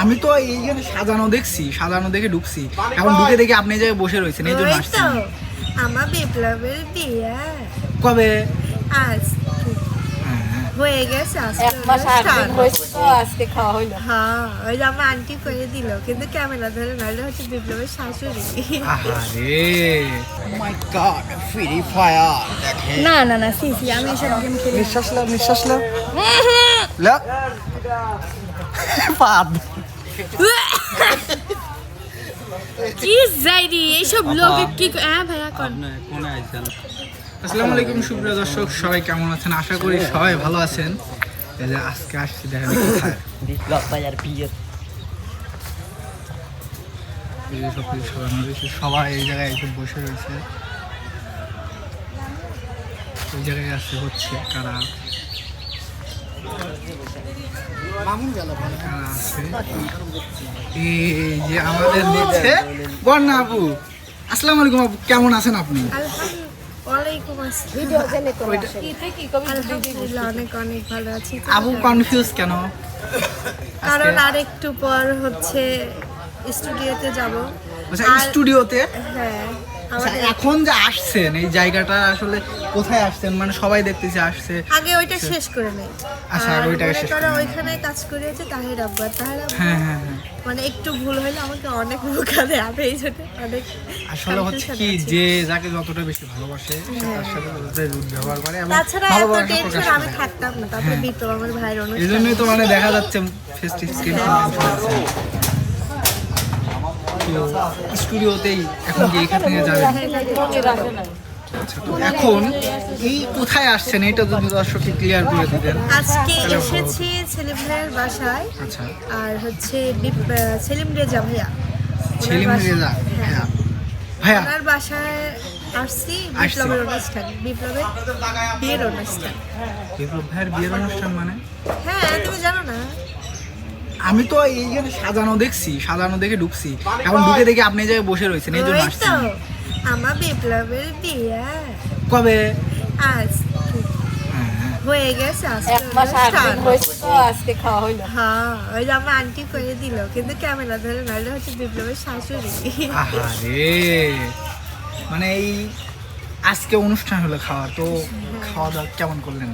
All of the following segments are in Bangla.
আমি তো এইখানে সাজানো দেখছি, সাজানো দেখে ঢুকছি, এখন ঢুকে দেখি আপনি এই জায়গায় বসে রয়েছেন, এই জন্য আসছি। আমার বিপ্লবের বিয়ে কবে? আজ হয়ে গেছে, এক মাস আগে হয়েছে তো আজকে খাওয়া হইলো। হ্যাঁ ওই যে আমার আন্টি করে দিল, কিন্তু ক্যামেরা ধরে নাহলে হচ্ছে বিপ্লবের শাশুড়ি। আহারে ও মাই গড, ফ্রি ফায়ার দেখেন। না না না সিসি, আমি এসব গেম খেলি। নিঃশ্বাস নাও, নিঃশ্বাস নাও। লাগ পাদ কি যাইরি এইসব লোক কি ভাইয়া কোন কোনে আইছেন? আসসালামু আলাইকুম সুপ্রিয় দর্শক, সবাই কেমন আছেন? আশা করি সবাই ভালো আছেন। এই যে আজকে আসছি দেখেন কোথায় বিপ্লব বাজার বিয়ে। এই যে সব কিছু সাজানো রয়েছে, সবাই এই জায়গায় এসে বসে রয়েছে। ওই জায়গায় আসছে হচ্ছে কারা কারা আছে। এই যে আমাদের নিচে বন্যা আপু। আসসালামু আলাইকুম আপু, কেমন আছেন আপনি? ওয়ালাইকুম আসসালাম। ভিডিও জেনে তো আলহামদুলিল্লাহ অনেক অনেক ভালো আছি। আপু কনফিউজ কেন? কারণ আরেকটু পর হচ্ছে স্টুডিওতে যাব। আচ্ছা স্টুডিওতে? হ্যাঁ আচ্ছা, এখন যে আসছেন এই জায়গাটা আসলে কোথায় আসছেন, মানে সবাই দেখতেছে আসছে। আগে ওইটা শেষ করে নেই। আচ্ছা আগে ওইটাকে শেষ করে নিন। ওইখানে কাজ করেছে তাহির আব্বা। তাহির আব্বা হ্যাঁ হ্যাঁ হ্যাঁ, মানে একটু ভুল হলে আমাকে অনেক বোকা দেয়। আমি এই জন্য অনেক আসলে হচ্ছে কি যে যাকে যতটা বেশি ভালোবাসে সে তার সাথে ততটাই রুড ব্যবহার করে এবং তাছাড়া এত ভালোবাসা টেনশন প্রকাশ আমি করে। থাকতাম না। তারপরে বিপ্লব আমার ভাইয়ের এই অনুষ্ঠান। জন্যই তো মানে দেখা যাচ্ছে ফেস্টিভ স্ক্রিন স্টুডিওতেই এখন কি এখান থেকে যাবেন? আচ্ছা, তো এখন এই কোথায় আসছেন এটা যদি দর্শককে ক্লিয়ার করে দিতেন। আজকে এসেছি সেলিম ভাইয়ের বাসায়। আচ্ছা আর হচ্ছে সেলিম রেজা ভাইয়া, সেলিম রেজা হ্যাঁ ভাইয়া ওনার বাসায় আসছি বিপ্লবের অনুষ্ঠান, বিপ্লবের বিয়ের অনুষ্ঠান। বিপ্লব ভাইয়ের বিয়ের অনুষ্ঠান মানে? হ্যাঁ তুমি জানো না? আমি তো এইখানে সাজানো দেখছি, সাজানো দেখে ঢুকছি, এখন ঢুকে দেখি আপনি এই জায়গায় বসে রয়েছেন, এই জন্য ওই আসছি। তো আমার বিপ্লবের বিয়ে কবে? আজ হয়ে গেছে, এক মাস আগে হয়েছে তো আজকে খাওয়া হইলো। হ্যাঁ ওই যে আমার আন্টি করে দিল, কিন্তু ক্যামেরা ধরে নাহলে হচ্ছে বিপ্লবের শাশুড়ি। আহারে মানে এই আজকে অনুষ্ঠান হলো খাওয়া, তো খাওয়া দাওয়া কেমন করলেন?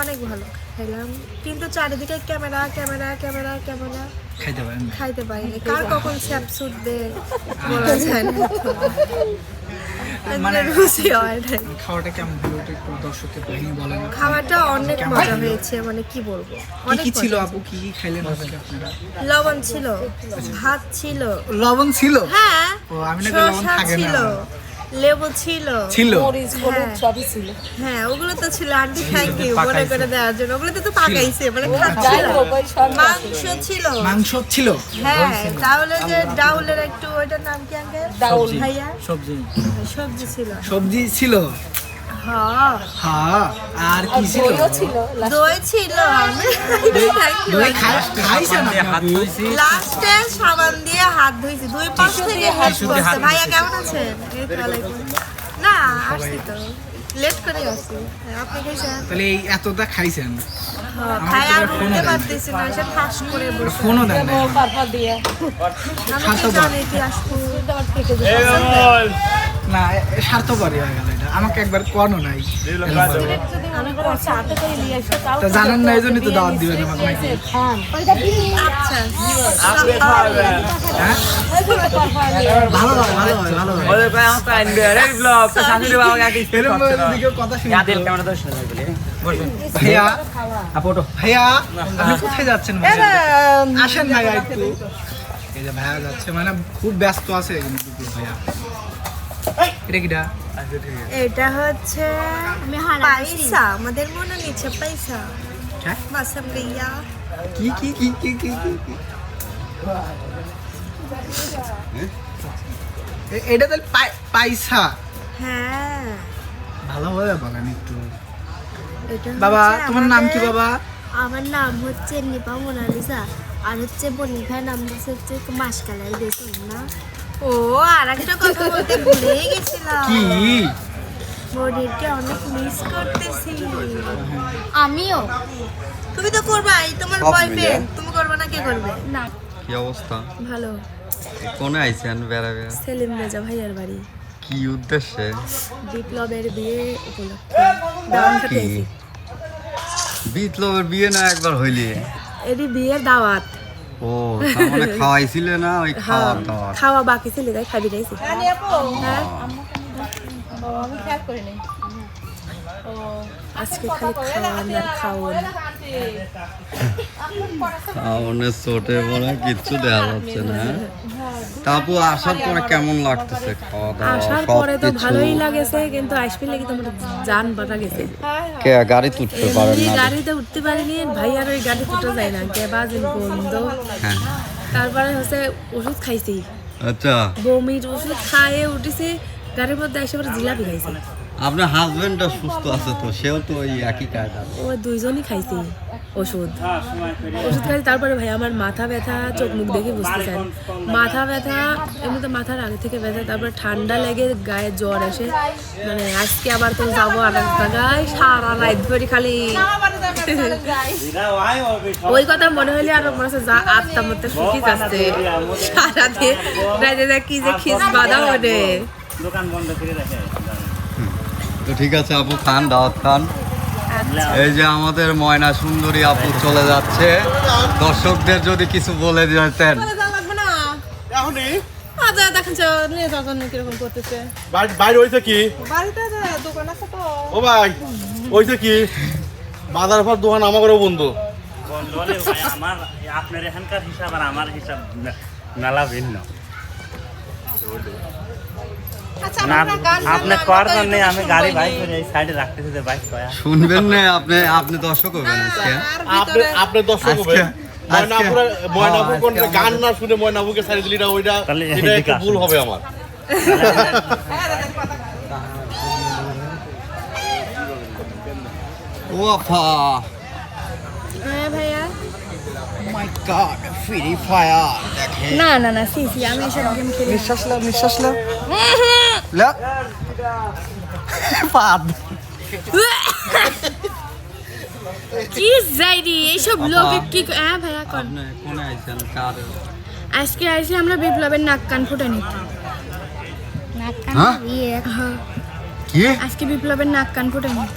অনেক ভালো খেলাম, কিন্তু চারিদিকে ক্যামেরা ক্যামেরা ক্যামেরা ক্যামেরা, খাইতে পারেন? খাইতে পারিনি। কার কখন স্যাপ ছুটবে বলা যায় না। মানে রুচি হয় না। খাওয়াটা কেমন হলো এটা একটু দর্শককে ভেঙে বলেন। খাওয়াটা অনেক মজা হয়েছে, মানে কি বলবো, কি অনেক কি ছিল মজা। আপু, কি কি খাইলেন আজকে আপনারা? লবণ ছিল, ভাত ছিল, লবণ ছিল? হ্যাঁ ও আমি না লবণ শসা থাকে ছিল, না। লেবু ছিল, ছিল? মরিচ হলুদ সবই ছিল। হ্যাঁ ওগুলো তো ছিল। আন্টি থ্যাংক ইউ মনে করে দেওয়ার জন্য। ওগুলো তো পাকাইছে, মানে যাই খাচ্ছিল। হোক ওই সব মাংস ছিল, মাংস ছিল? হ্যাঁ তাহলে যে ডাউলের একটু ওইটার নাম কি আঙ্কেল? ডাউল ভাইয়া সবজি? সবজি ছিল। সবজি ছিল? হ্যাঁ হ্যাঁ আর কি ছিল? দইও ছিল। দই ছিল। দই খাইছেন আপনি? লাস্টে সাবান দিয়ে হাত ধুইছি, দুই পাশ থেকে হেল্প করছে। ভাইয়া কেমন আছেন? এই তো ওয়ালাইকুম। না আসছি তো লেট করে আসছি। আপনি খাইছেন? তাহলে এই এতটা খাইছেন? হ্যাঁ খাই আর উঠতে পারতেছি না, এসে ঠাস করে বসে। ফোনও দেন না? পারপা দিয়ে আমি কি জানি কি আসবো। তোমার থেকে না স্বার্থপরই হয়ে গেল এটা, আমাকে একবার কোয়ানো নাই। আমি করছি হাতে করে নিয়ে এসে তাও তো জানেন না এই জন্যই তো দাওয়াত দিবেন আমাকে নাকি? খান আচ্ছা হ্যাঁ ভালো হয় ভালো হয় ভালো হয়। এরকম ভাবে যদি কেউ কথা শুনে তো। ভাইয়া ভাইয়া আপনি কোথায় যাচ্ছেন ভাইয়া? আসেন ভাইয়া একটু। এই যে ভাইয়া যাচ্ছে, মানে খুব ব্যস্ত আছে কিন্তু ভাইয়া। এটা কিটা? এটা হচ্ছে পয়সা, আমাদের মনে নিচ্ছে পয়সা হ্যাঁ? মাসাম গইয়া। কি কি কি কি কি কি কি? এটা তাহলে পয়সা? হ্যাঁ ভালোভাবে বলেন একটু। এটা বাবা হচ্ছে তোমার নাম কি আমাদের- বাবা? আমার নাম হচ্ছে নিপা মোনালিসা, আর হচ্ছে বনিভাই নাম হচ্ছে মাসকালাই দেখুন না। ও আর একটা কথা বলতে ভুলেই গেছিলাম, কি? বনিরকে অনেক মিস করতেছি। আমিও তুমি তো করবাই, তোমার বয়ফ্রেন্ড, তুমি করবে না কে করবে? না কি অবস্থা? ভালো। কোনে আইছেন বেড়া বেড়া? সেলিম রেজা ভাইয়ার বাড়ি। কি উদ্দেশ্যে? বিপ্লবের বিয়ে উপলক্ষে দাওয়াত খেতে কি? এসেছি। বিপ্লবের বিয়ে না একবার হইলি? এরই বিয়ের দাওয়াত। ও তার মানে খাওয়াইছিলে না ওই খাওয়ার দাওয়াত? খাওয়া বাকি ছিল তাই খাবি রাইছি। হ্যাঁ আমি খেয়াল করিনি। আজকে খালি খাওয়ান আর খাওয়ান। খাওয়ানোর চোটে বলে কিচ্ছু দেওয়া যাচ্ছে না। তারপর আসার পরে কেমন লাগতেছে খাওয়া দাওয়া আসার পরে তো ভালোই লাগেছে, কিন্তু আসলে কি তোমার জান বাটা গেছে। কে গাড়ি তুলতে পারেন এমনি না? গাড়িতে উঠতে পারিনি, ভাই আর ওই গাড়ি তুলতে যায় না, কে বাজিল বন্ধ। হ্যাঁ তারপরে হচ্ছে ওষুধ খাইছি, আচ্ছা। বমির ওষুধ খাইয়ে উঠেছি, গাড়ির মধ্যে এসে পরে জিলাপি খাইছি। আপনার হাজবেন্ডটা সুস্থ আছে তো, সেও তো ওই একই কায়দা। ও দুইজনই খাইছি ওষুধ খাইছি। তারপরে ভাই আমার মাথা ব্যথা, চোখ মুখ দেখে বুঝতেছেন মাথা ব্যথা, এমনিতে মাথার আগে থেকে ব্যথা, তারপর ঠান্ডা লেগে গায়ে জ্বর এসে, মানে আজকে আবার তো যাবো আর এক জায়গায়, সারা রাত ধরে খালি ওই কথা মনে হইলে আর মনে হচ্ছে যা আত্মার মধ্যে সুখী যাচ্ছে সারা দিয়ে রাতে কি যে খিস বাঁধা ওঠে। দোকান বন্ধ করে রাখে। তো ঠিক আছে আপু, খান দাওয়াত খান। এই যে আমাদের ময়না সুন্দরী আপু চলে যাচ্ছে, দর্শকদের যদি কিছু বলে দিতেন। বাইরে হয়েছে কি? ও ভাই হয়েছে কি? বাজার ফার দোকান আমারও বন্ধু। বন্ধ হলে ভাই আমার আপনার এখানকার হিসাব আর আমার হিসাব মেলা ভিন্ন। না আপনি করবেন না, আমি গাড়ি বাইক করে এই সাইডে রাখতেছি যে বাইক কয়া। শুনবেন না আপনি? আপনি দর্শক হবেন আজকে। আপনি দর্শক হবে। ময়নাপুর কোন গান না শুনে ময়নাপুরকে সাইড দিলিটা ওইটা তাহলে এটা একটু ভুল হবে আমার। ও আপা, হ্যাঁ ভাইয়া। মাই গড, ফ্রি ফায়ার দেখে। না না না সি আমি এসব গেম খেলি না। নিঃশ্বাস নাও, নিঃশ্বাস নাও। লা পাদ। কি যাইরি এইসব লোকে কি হ্যাঁ ভাইয়া কোন আপনি কোনে আইছেন কার? আজকে আইছি আমরা বিপ্লবের নাক কান ফুটে নিতে। হ্যাঁ হ্যাঁ কি? আজকে বিপ্লবের নাক কান ফুটে নিতে।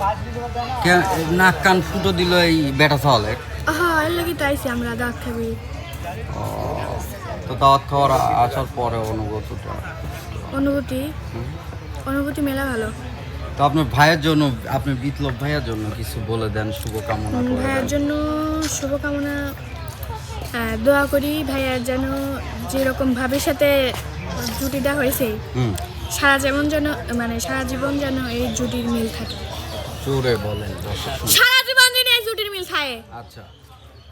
কে নাক কান ফুটো দিল এই বেটা সালে? হ্যাঁ এর লাগি তো আইছি আমরা দাঁত খাবি। তো দাওয়াত খাওয়ার আসার পরে অনুভূতিটা? অনুভূতি মেলা ভালো। তো আপনার ভাইয়ের জন্য, আপনি বিপ্লব ভাইয়ের জন্য কিছু বলে দেন, শুভকামনা করে ভাইয়ের দেন। জন্য শুভকামনা, দোয়া করি ভাইয়ার যেন যেরকম ভাবের সাথে জুটিটা হয়েছে হুম, সারা জীবন যেন, মানে সারা জীবন যেন এই জুটির মিল থাকে। জোরে বলেন দর্শক শুনবে। সারা জীবন যেন এই জুটির মিল থাকে। আচ্ছা,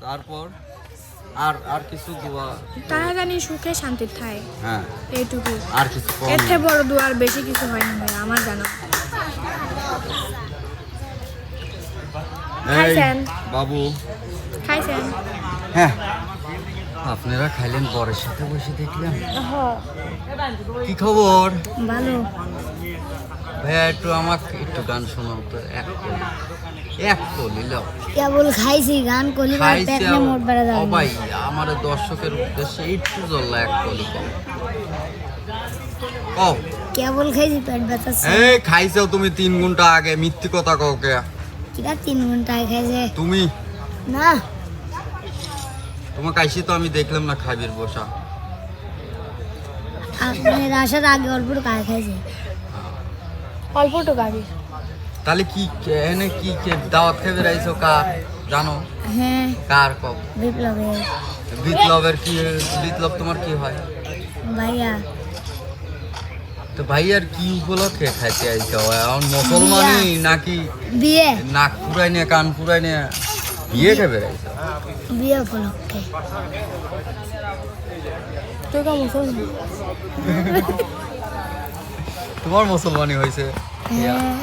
তারপর আর কিছু দোয়া? তারা জানি সুখে শান্তির থাকে, হ্যাঁ, এইটুকু। আর কিছু কম এর নেই? থেকে বড় দোয়ার বেশি কিছু হয় না ভাই আমার জানা। এই খাইছেন? বাবু, খাইছেন? হ্যাঁ আপনারা খাইলেন, বরের সাথে বসে দেখলেন। কি খবর ভালো। ভাইয়া? একটু আমাকে একটু গান শোনাও তো, এক কলি লাও। কেবল খাইছি গান কলি আর পেট না মোট বেড়া ও যাবে। ভাই, আমার দর্শকের উদ্দেশ্যে একটু জল্লা এক কলি কও। ও কেবল খাইছি পেট ব্যথাছে। এই খাইছো তুমি 3 ঘন্টা আগে, মিথ্যে কথা কও কে? কিরা 3 ঘন্টায় খাইছে? তুমি না তোমাকে আইসি তো আমি দেখলাম না খাবির বসা। আপনার আসার আগে অল্প কাজ খাইছে। অল্পটু গাড়ি। তাহলে কি এনে কি দাওয়াত খেয়ে বেড়াইছো কার জানো? হ্যাঁ কার কও? বিপ্লবে বিপ্লবের কি? বিপ্লব তোমার কি হয়? ভাইয়া তো ভাইয়ার কি উপলক্ষে খাইতে আইছো? এখন মুসলমানি নাকি বিয়ে নাক পুরাই নিয়ে কান পুরাই নিয়ে বিয়ে খেয়ে বেড়াইছো? বিয়ে উপলক্ষে। তুই কা মুসলমান? তোমার মুসলমানি হয়েছে? হ্যাঁ